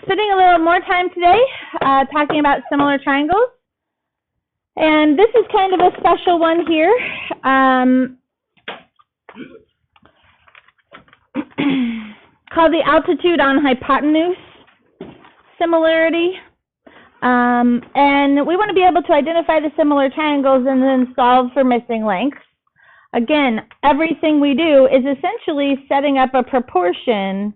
Spending a little more time today talking about similar triangles. And this is kind of a special one here. Called the altitude on hypotenuse similarity. And we want to be able to identify the similar triangles and then solve for missing lengths. Again, everything we do is essentially setting up a proportion,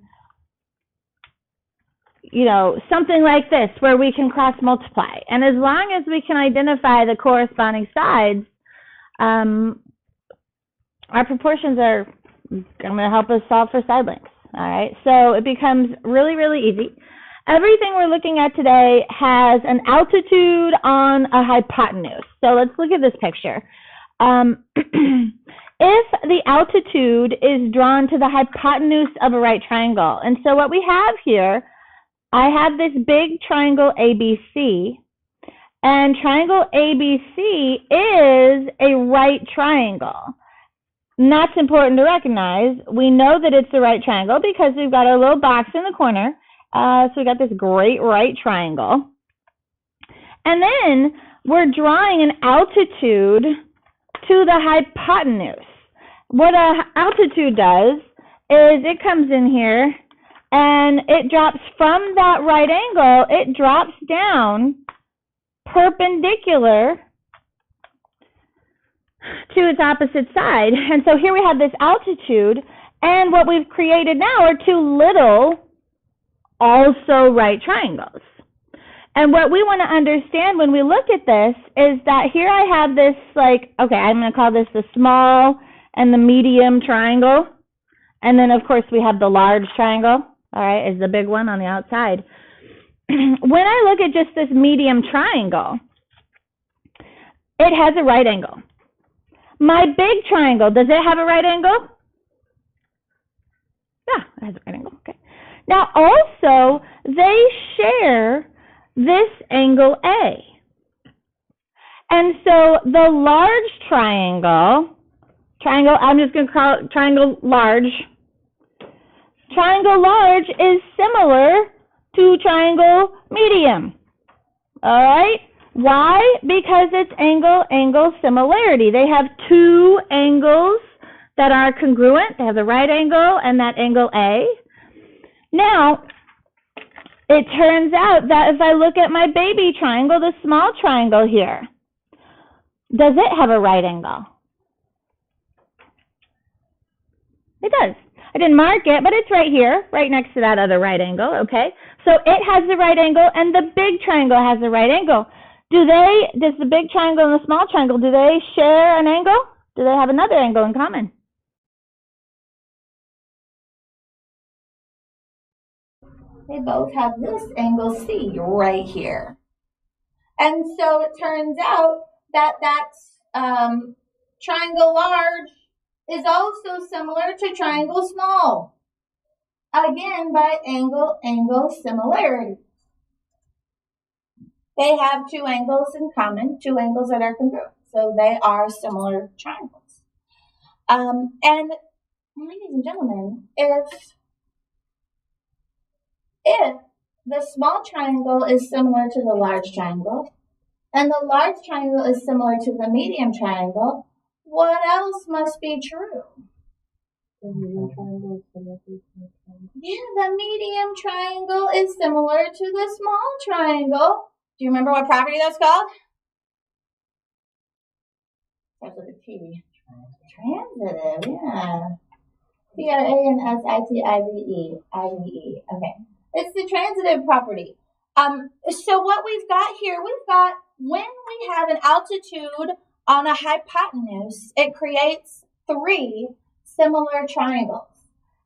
you know, something like this where we can cross multiply. And as long as we can identify the corresponding sides, our proportions are going to help us solve for side lengths. All right, so it becomes really, really easy. Everything we're looking at today has an altitude on a hypotenuse. So let's look at this picture. If the altitude is drawn to the hypotenuse of a right triangle, and so what we have here, I have this big triangle ABC, and triangle ABC is a right triangle. And that's important to recognize. We know that it's the right triangle because we've got our little box in the corner. So we got this great right triangle. And then we're drawing an altitude to the hypotenuse. What an altitude does is it comes in here and it drops from that right angle, it drops down perpendicular to its opposite side. And so here we have this altitude, and what we've created now are two little also right triangles. And what we want to understand when we look at this is that here I have this, like, okay, I'm going to call this the small and the medium triangle. And then, of course, we have the large triangle, all right, is the big one on the outside. When I look at just this medium triangle, it has a right angle. My big triangle, does it have a right angle? Yeah, it has a right angle, okay. Now, also, they share this angle A. And so the large triangle, I'm just going to call it triangle large. Triangle large is similar to triangle medium. All right? Why? Because it's angle-angle similarity. They have two angles that are congruent. They have the right angle and that angle A. Now, it turns out that if I look at my baby triangle, the small triangle here, does it have a right angle? It does. I didn't mark it, but it's right here, right next to that other right angle, okay? So it has the right angle, and the big triangle has the right angle. Does the big triangle and the small triangle, do they share an angle? Do they have another angle in common? They both have this angle C right here. And so it turns out that triangle large is also similar to triangle small. Again, by angle-angle similarity. They have two angles in common, two angles that are congruent. So they are similar triangles. And ladies and gentlemen, if the small triangle is similar to the large triangle, and the large triangle is similar to the medium triangle, what else must be true? The medium triangle is similar to the small triangle. Yeah, the medium triangle is similar to the small triangle. Do you remember what property that's called? Starts with a T. Transitive, yeah. Transitive. Okay. It's the transitive property. So what we've got here, when we have an altitude on a hypotenuse, it creates three similar triangles.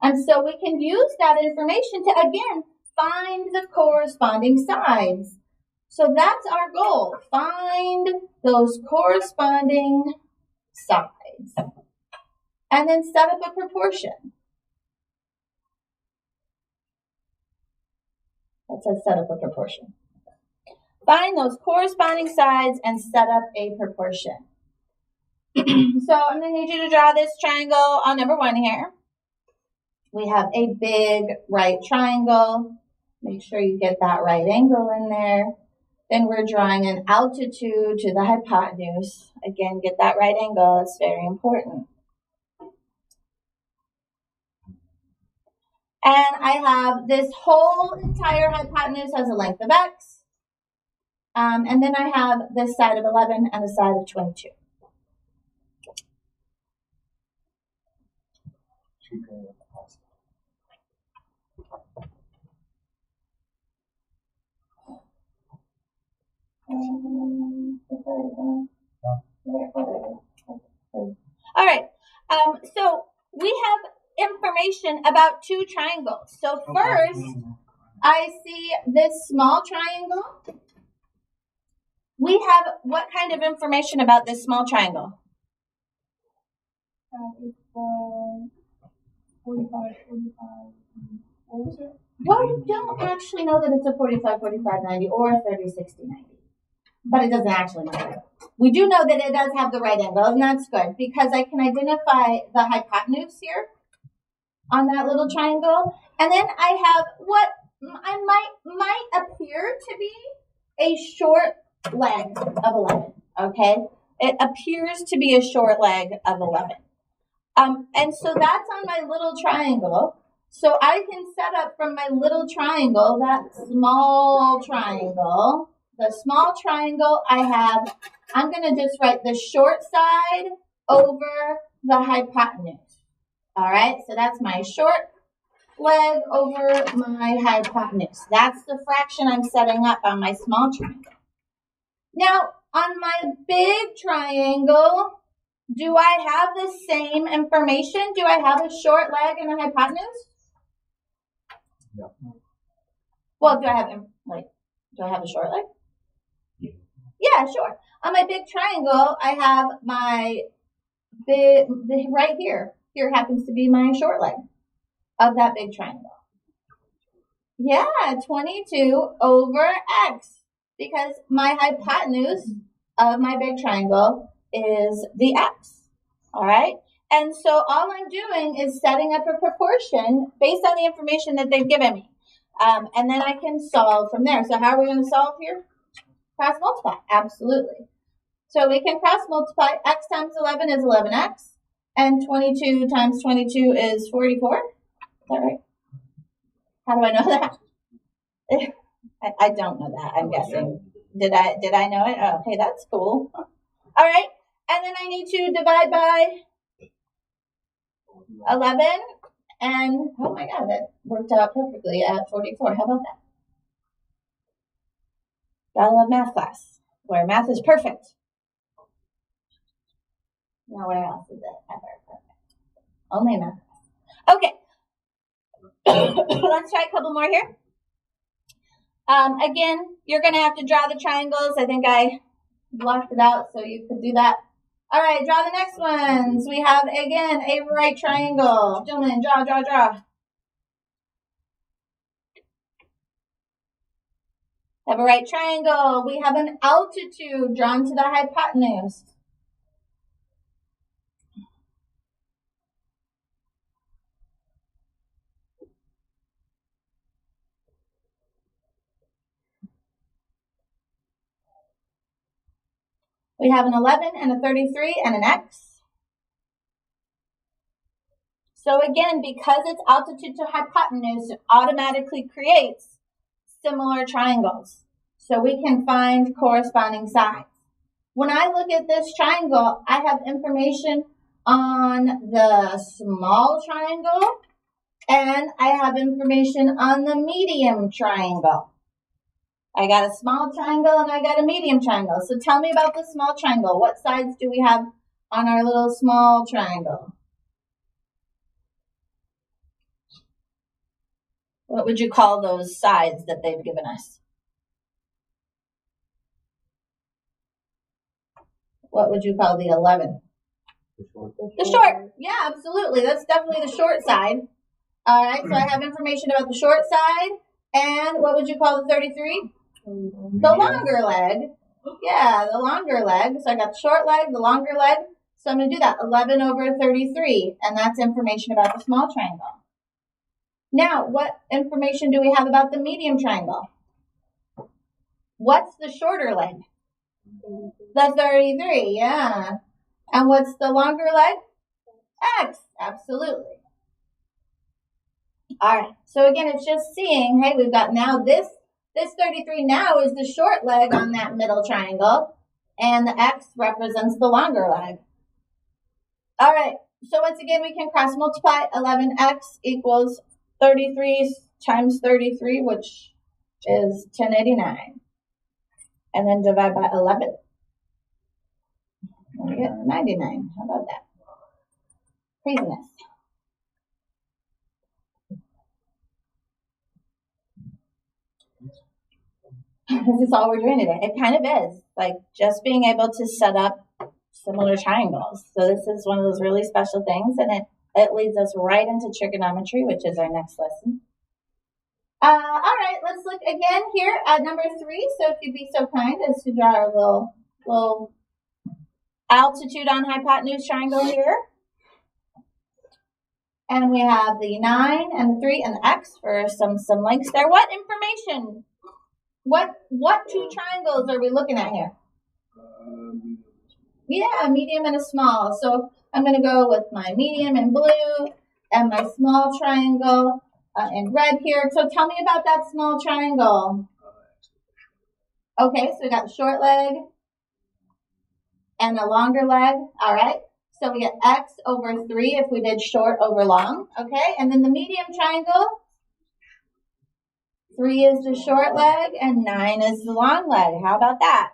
And so we can use that information to, again, find the corresponding sides. So that's our goal. Find those corresponding sides. And then set up a proportion. That says set up a proportion. Find those corresponding sides and set up a proportion. So I'm going to need you to draw this triangle on number 1 here. We have a big right triangle. Make sure you get that right angle in there. Then we're drawing an altitude to the hypotenuse. Again, get that right angle. It's very important. And I have this whole entire hypotenuse has a length of x. And then I have this side of 11 and the side of 22. All right. So we have information about 2 triangles. So first, I see this small triangle. We have what kind of information about this small triangle? 45. What was it? Well, we don't actually know that it's a 45, 45, 90 or a 30, 60, 90. But it doesn't actually matter. We do know that it does have the right angle, and that's good because I can identify the hypotenuse here on that little triangle. And then I have what I might appear to be a short leg of 11, okay? It appears to be a short leg of 11. And so that's on my little triangle. So I can set up from my little triangle, that small triangle. The small triangle I'm going to just write the short side over the hypotenuse. All right, so that's my short leg over my hypotenuse. That's the fraction I'm setting up on my small triangle. Now, on my big triangle, do I have the same information? Do I have a short leg and a hypotenuse? No. Well, do I have a short leg? Yeah, sure. On my big triangle, I have my right here. Here happens to be my short leg of that big triangle. Yeah, 22 over x, because my hypotenuse of my big triangle is the x. All right? And so all I'm doing is setting up a proportion based on the information that they've given me. And then I can solve from there. So how are we going to solve here? Cross multiply. Absolutely. So we can cross multiply. X times 11 is 11x. And 22 times 22 is 44. Is that right? How do I know that? I don't know that. I'm guessing. Did I know it? Oh, okay, that's cool. All right. And then I need to divide by 11. And, oh my God, that worked out perfectly at 44. How about that? Gotta love math class, where math is perfect. Nowhere else is it ever perfect. Only math class. Okay. Let's try a couple more here. Again, you're going to have to draw the triangles. I think I blocked it out so you could do that. All right, draw the next ones. We have, again, a right triangle. Gentlemen, draw. Have a right triangle. We have an altitude drawn to the hypotenuse. We have an 11 and a 33 and an x. So again, because it's altitude to hypotenuse, it automatically creates similar triangles. So we can find corresponding sides. When I look at this triangle, I have information on the small triangle and I have information on the medium triangle. I got a small triangle and I got a medium triangle. So tell me about the small triangle. What sides do we have on our little small triangle? What would you call those sides that they've given us? What would you call the 11? The short. Yeah, absolutely. That's definitely the short side. All right, so I have information about the short side. And what would you call the 33? The longer leg. Yeah, the longer leg. So I got the short leg, the longer leg. So I'm going to do that, 11 over 33, and that's information about the small triangle. Now, what information do we have about the medium triangle? What's the shorter leg? The 33, yeah. And what's the longer leg? X, absolutely. All right, so again, it's just seeing, hey, we've got now this 33 now is the short leg on that middle triangle, and the X represents the longer leg. All right, so once again, we can cross multiply. 11x equals 33 times 33, which is 1089. And then divide by 11. And we get 99. How about that? Craziness. This is all we're doing today. It kind of is. Like just being able to set up similar triangles. So this is one of those really special things, and it leads us right into trigonometry, which is our next lesson. All right, let's look again here at number 3. So if you'd be so kind as to draw our little altitude on hypotenuse triangle here. And we have the 9 and the 3 and the X for some links there. What information? What two triangles are we looking at here? Yeah, medium and a small. So I'm going to go with my medium in blue and my small triangle in red here. So tell me about that small triangle. Okay, so we got the short leg and a longer leg. All right. So we get X over 3 if we did short over long. Okay, and then the medium triangle. 3 is the short leg and 9 is the long leg. How about that?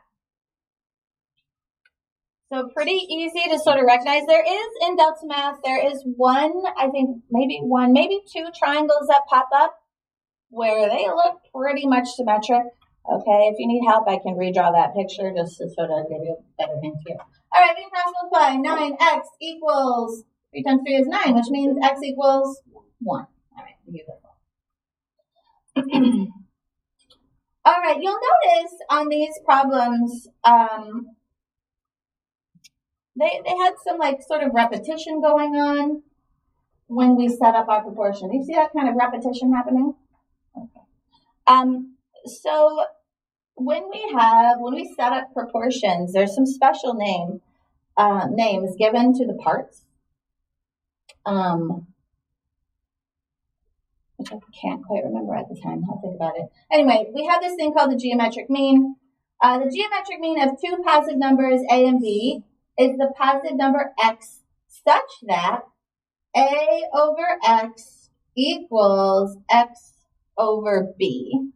So pretty easy to sort of recognize. There is, in Delta Math, there is one, I think maybe 2 triangles that pop up where they look pretty much symmetric. Okay, if you need help, I can redraw that picture just to sort of give you a better hint here. All right, we can cross multiply. 9x equals 3 times 3 is 9, which means x equals 1. All right, beautiful. All right, you'll notice on these problems, they had some like sort of repetition going on when we set up our proportion. Do you see that kind of repetition happening? Okay. So when we set up proportions, there's some special names given to the parts. Which I can't quite remember at the time. I'll think about it. Anyway, we have this thing called the geometric mean. The geometric mean of 2 positive numbers, a and b, is the positive number x such that a over x equals x over b.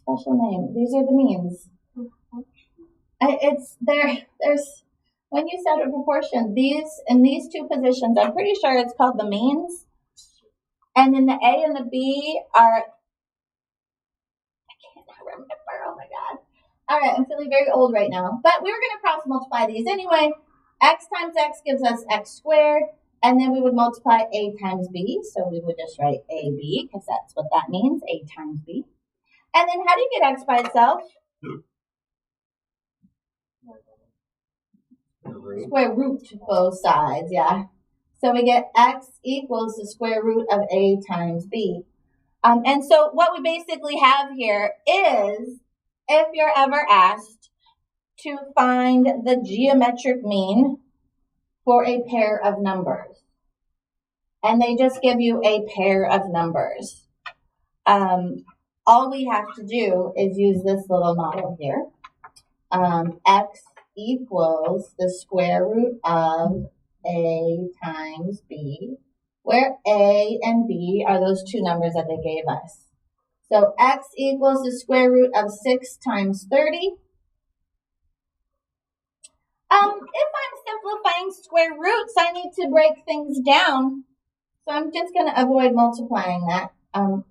Special name. These are the means. There's when you set a proportion, in these 2 positions, I'm pretty sure it's called the means. And then the A and the B are, I can't remember, oh my God. All right, I'm feeling very old right now. But we're going to cross multiply these anyway. X times X gives us X squared. And then we would multiply A times B. So we would just write AB because that's what that means, A times B. And then how do you get X by itself? Square root both sides, yeah. So we get X equals the square root of A times B. And so what we basically have here is, if you're ever asked to find the geometric mean for a pair of numbers, and they just give you a pair of numbers, all we have to do is use this little model here. X equals the square root of A times B, where A and B are those 2 numbers that they gave us. So X equals the square root of 6 times 30. If I'm simplifying square roots, I need to break things down. So I'm just going to avoid multiplying that.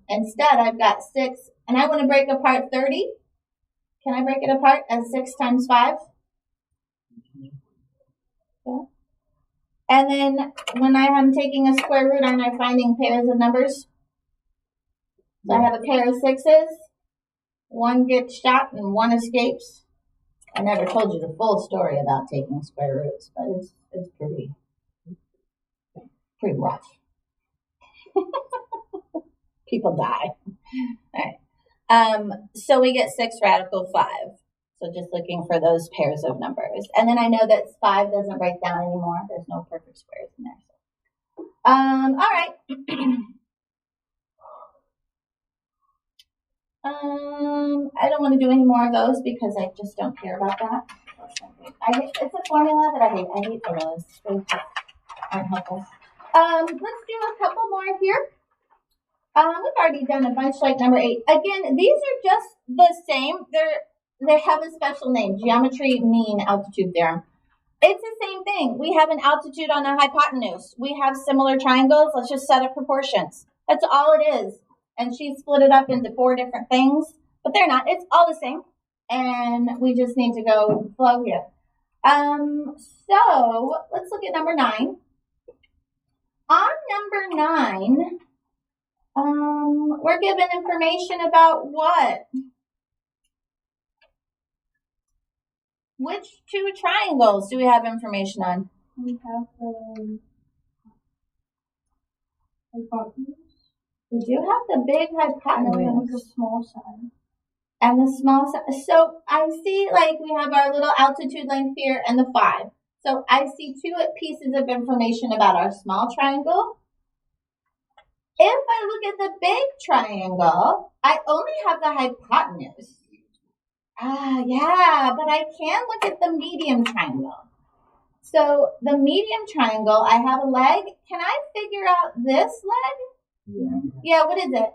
Instead, I've got 6, and I want to break apart 30. Can I break it apart as 6 times 5? Yeah. And then when I am taking a square root, am I finding pairs of numbers? So I have a pair of 6s. One gets shot and one escapes. I never told you the full story about taking square roots, but it's pretty rough. People die. All right. So we get 6 radical 5. So just looking for those pairs of numbers. And then I know that 5 doesn't break down anymore. There's no perfect squares in there. All right. I don't want to do any more of those because I just don't care about that. It's a formula that I hate. I hate formulas. They aren't helpful. Let's do a couple more here. We've already done a bunch like number 8. Again, these are just the same. They have a special name, geometry mean altitude theorem. It's the same thing. We have an altitude on a hypotenuse. We have similar triangles. Let's just set up proportions. That's all it is. And she split it up into 4 different things, but they're not. It's all the same. And we just need to go flow here. So let's look at number 9. On number 9, we're given information about what? Which 2 triangles do we have information on? We have hypotenuse. We do have the big hypotenuse. And the small side. And the small side. So I see like we have our little altitude length here and the 5. So I see 2 pieces of information about our small triangle. If I look at the big triangle, I only have the hypotenuse. Yeah, but I can look at the medium triangle. So the medium triangle, I have a leg. Can I figure out this leg? Yeah, what is it?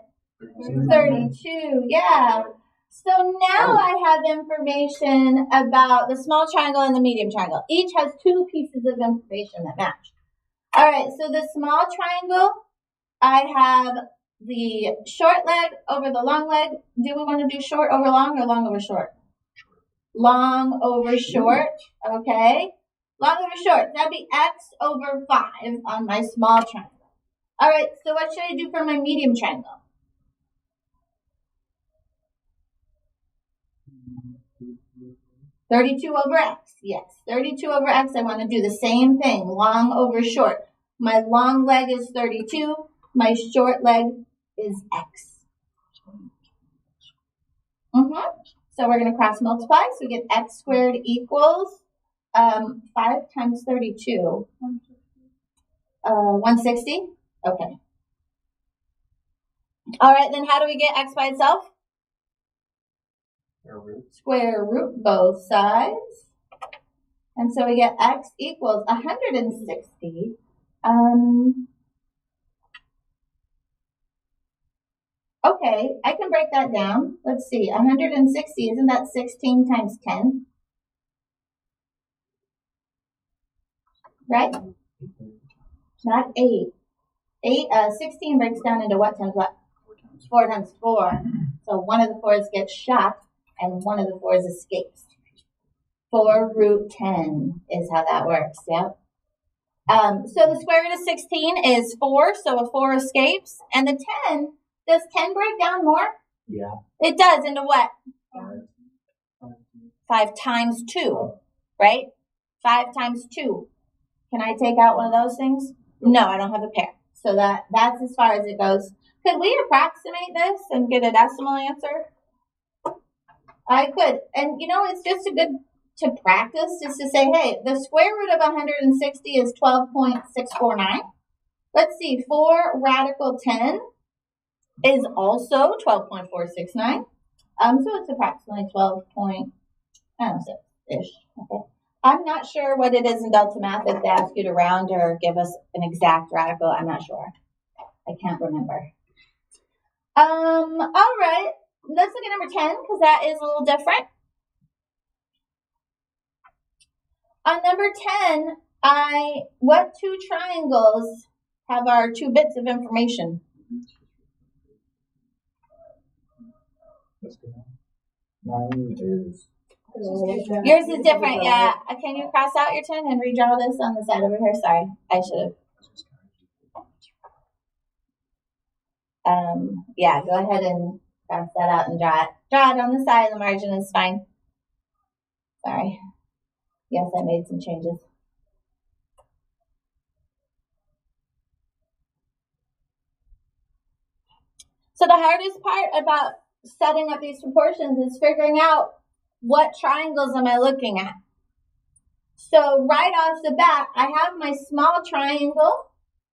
32, yeah. So now I have information about the small triangle and the medium triangle. Each has 2 pieces of information that match. All right, so the small triangle, I have the short leg over the long leg. Do we want to do short over long or long over short? Long over short, okay. Long over short, that'd be x over 5 on my small triangle. All right, so what should I do for my medium triangle? $32 over x, yes. 32 over x, I want to do the same thing, long over short. My long leg is 32, my short leg is x. So we're going to cross multiply, so we get x squared equals 5 times 32. 160? Okay. All right, then how do we get x by itself? Square root both sides. And so we get x equals 160. Okay, I can break that down. Let's see, 160, isn't that 16 times 10? Right? Not 8. 16 breaks down into what times what? 4 times 4. So one of the 4s gets shot and one of the 4s escapes. 4 root 10 is how that works, yep. So the square root of 16 is 4, so a 4 escapes. And the 10, does 10 break down more? Yeah. It does, into what? 5 times 2, right? 5 times 2. Can I take out one of those things? No, I don't have a pair. So that's as far as it goes. Could we approximate this and get a decimal answer? I could. And, you know, it's just a good to practice just to say, hey, the square root of 160 is 12.649. Let's see, 4 radical 10 is also 12.469. So it's approximately 12.6-ish. Okay. I'm not sure what it is in Delta Math if they ask you to round or give us an exact radical. I'm not sure. I can't remember. All right. Let's look at number 10 because that is a little different. On number 10, what 2 triangles have our 2 bits of information? Mine is Yours is different, yeah. Can you cross out your turn and redraw this on the side over here? Sorry, I should have. Yeah, go ahead and cross that out and draw it. Draw it on the side, the margin is fine. Sorry. Yes, I made some changes. So the hardest part about setting up these proportions is figuring out what triangles am I looking at. So right off the bat, I have my small triangle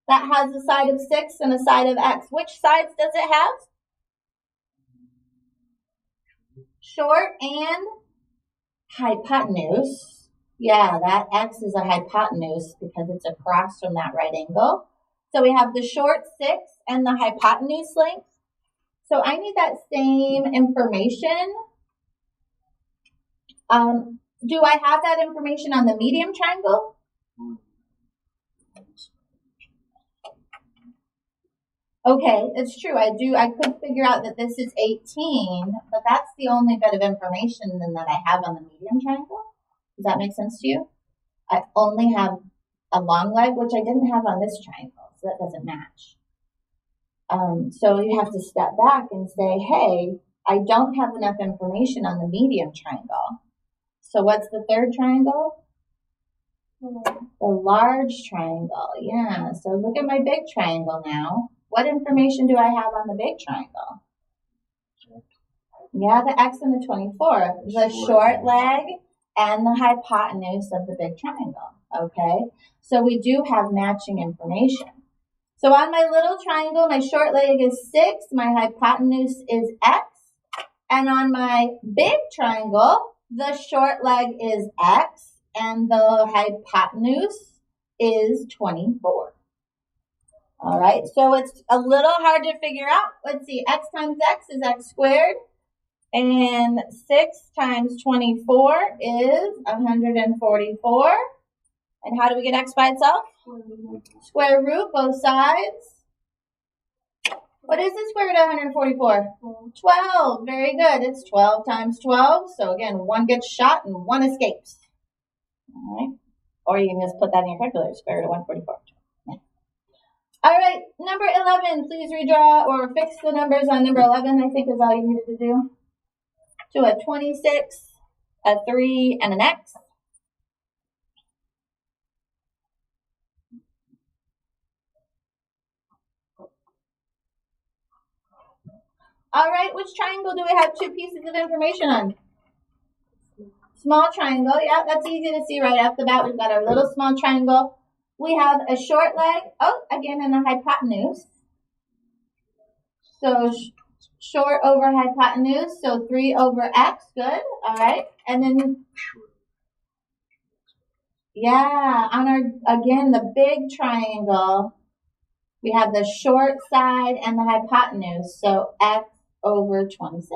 that has a side of 6 and a side of x. Which sides does it have? Short and hypotenuse. Yeah, that x is a hypotenuse because it's across from that right angle. So we have the short 6 and the hypotenuse length. So I need that same information. Do I have that information on the medium triangle? Okay, it's true. I could figure out that this is 18, but that's the only bit of information then that I have on the medium triangle. Does that make sense to you? I only have a long leg, which I didn't have on this triangle, so that doesn't match. So you have to step back and say, hey, I don't have enough information on the medium triangle. So what's the third triangle? The large triangle, yeah. So look at my big triangle now. What information do I have on the big triangle? Yeah, the x and the 24, the short leg and the hypotenuse of the big triangle, okay? So we do have matching information. So on my little triangle, my short leg is 6, my hypotenuse is x, and on my big triangle, the short leg is x, and the hypotenuse is 24. All right, so it's a little hard to figure out. Let's see, x times x is x squared, and 6 times 24 is 144. And how do we get x by itself? Square root, both sides. What is the square root of 144? 12. Very good. It's 12 times 12. So again, one gets shot and one escapes. All right. Or you can just put that in your calculator, square root of 144. Yeah. All right, number 11. Please redraw or fix the numbers on number 11, I think is all you needed to do. To a 26, a 3, and an x. All right, which triangle do we have 2 pieces of information on? Small triangle, yeah, that's easy to see right off the bat. We've got our little small triangle. We have a short leg, again in the hypotenuse. So short over hypotenuse, so 3 over x, good, all right. And then, yeah, on our, again, the big triangle, we have the short side and the hypotenuse, so x over 26.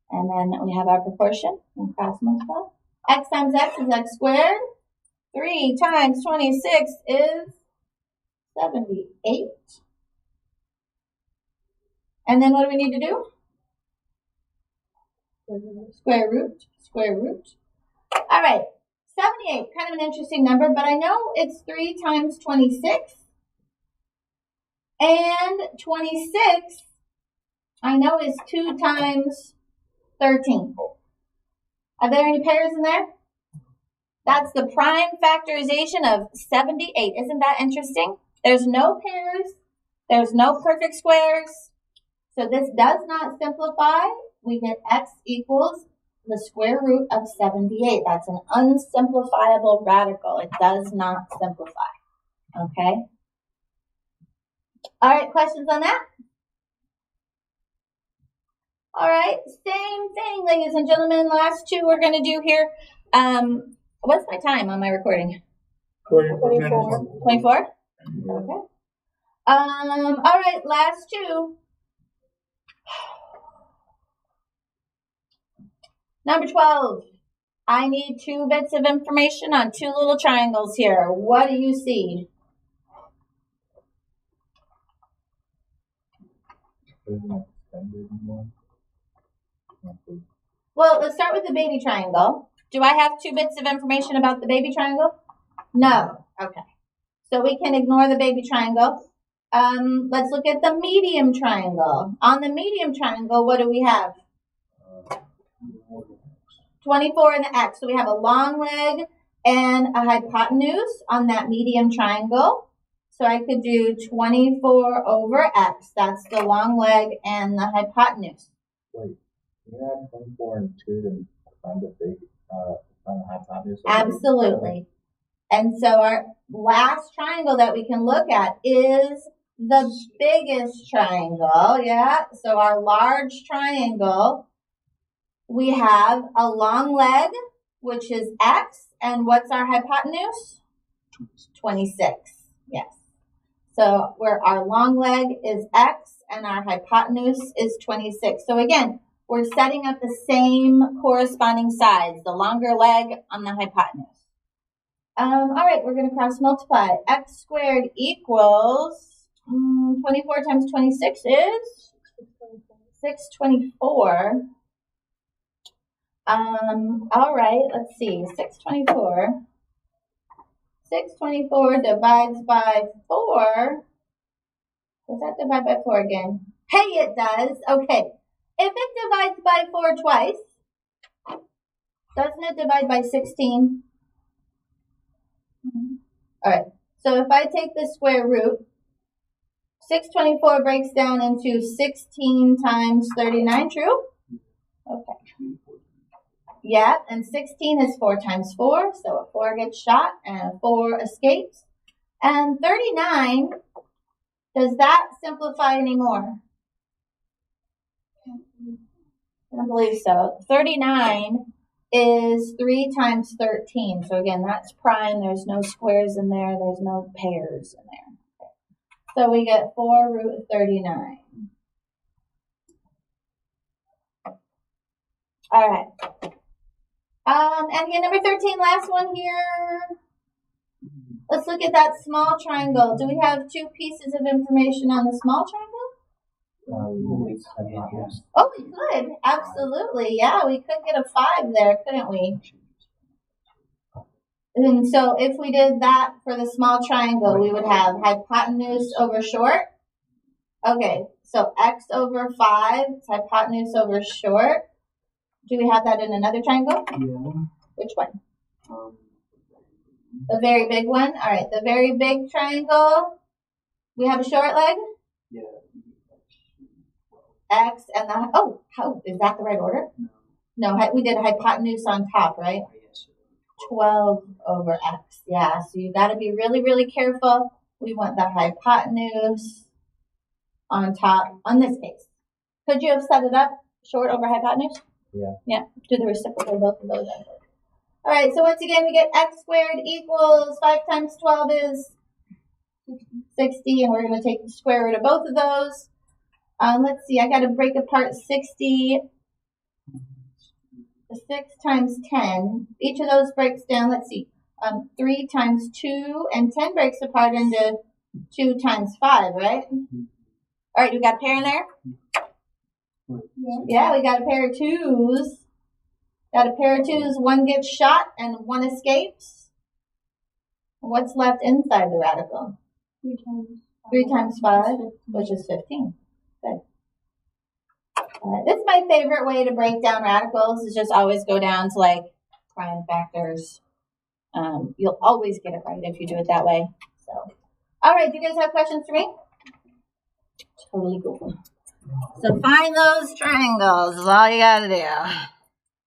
And then we have our proportion and cross multiply. X times x is x squared. 3 times 26 is 78. And then what do we need to do? Square root, square root. All right, 78, kind of an interesting number, but I know it's 3 times 26. And 26, I know is 2 times 13. Are there any pairs in there? That's the prime factorization of 78. Isn't that interesting? There's no pairs. There's no perfect squares. So this does not simplify. We get x equals the square root of 78. That's an unsimplifiable radical. It does not simplify. Okay? All right, questions on that? All right, same thing, ladies and gentlemen. Last 2 we're going to do here. What's my time on my recording? 24. 24? Okay. All right, last 2. Number 12. I need 2 bits of information on 2 little triangles here. What do you see? Well, let's start with the baby triangle. Do I have 2 bits of information about the baby triangle? No. Okay. So we can ignore the baby triangle. Let's look at the medium triangle. On the medium triangle, what do we have? 24 and the x. So we have a long leg and a hypotenuse on that medium triangle. So I could do 24 over x. That's the long leg and the hypotenuse. Wait, can you add 24 and 2 to find the big, find the hypotenuse? Absolutely. And so our last triangle that we can look at is the biggest triangle. Yeah. So our large triangle, we have a long leg, which is x. And what's our hypotenuse? 26. Yes. So where our long leg is x and our hypotenuse is 26. So again, we're setting up the same corresponding sides, the longer leg on the hypotenuse. All right, we're going to cross multiply. X squared equals 24 times 26 is 624. All right, let's see. 624. 624 divides by 4. Does that divide by 4 again? Hey, it does. Okay. If it divides by 4 twice, doesn't it divide by 16? All right. So if I take the square root, 624 breaks down into 16 times 39, true? Okay. Yeah, and 16 is 4 times 4, so a 4 gets shot and a 4 escapes. And 39, does that simplify anymore? I don't believe so. 39 is 3 times 13. So again, that's prime. There's no squares in there. There's no pairs in there. So we get 4 root 39. All right. And again, number 13, last one here. Let's look at that small triangle. Do we have 2 pieces of information on the small triangle? Oh, we could. Absolutely. Yeah, we could get a 5 there, couldn't we? And so if we did that for the small triangle, we would have hypotenuse over short. Okay, so x over 5 is hypotenuse over short. Do we have that in another triangle? Yeah. Which one? The very big one? All right, the very big triangle. We have a short leg? Yeah. X and the, oh, how, is that the right order? No, we did hypotenuse on top, right? 12 over x. Yeah, so you got to be really, really careful. We want the hypotenuse on top on this case. Could you have set it up short over hypotenuse? Yeah. Yeah, do the reciprocal of both of those. All right, so once again, we get x squared equals 5 times 12 is 60, and we're going to take the square root of both of those. Let's see, I got to break apart 60. 6 times 10. Each of those breaks down, let's see, 3 times 2, and 10 breaks apart into 2 times 5, right? All right, we got a pair in there? Yeah, we got a pair of 2s. Got a pair of 2s. 1 gets shot and 1 escapes. What's left inside the radical? 3 times 5, which is 15. Good. This is my favorite way to break down radicals, is just always go down to like prime factors. You'll always get it right if you do it that way. So, all right, do you guys have questions for me? Totally cool. So find those triangles is all you got to do.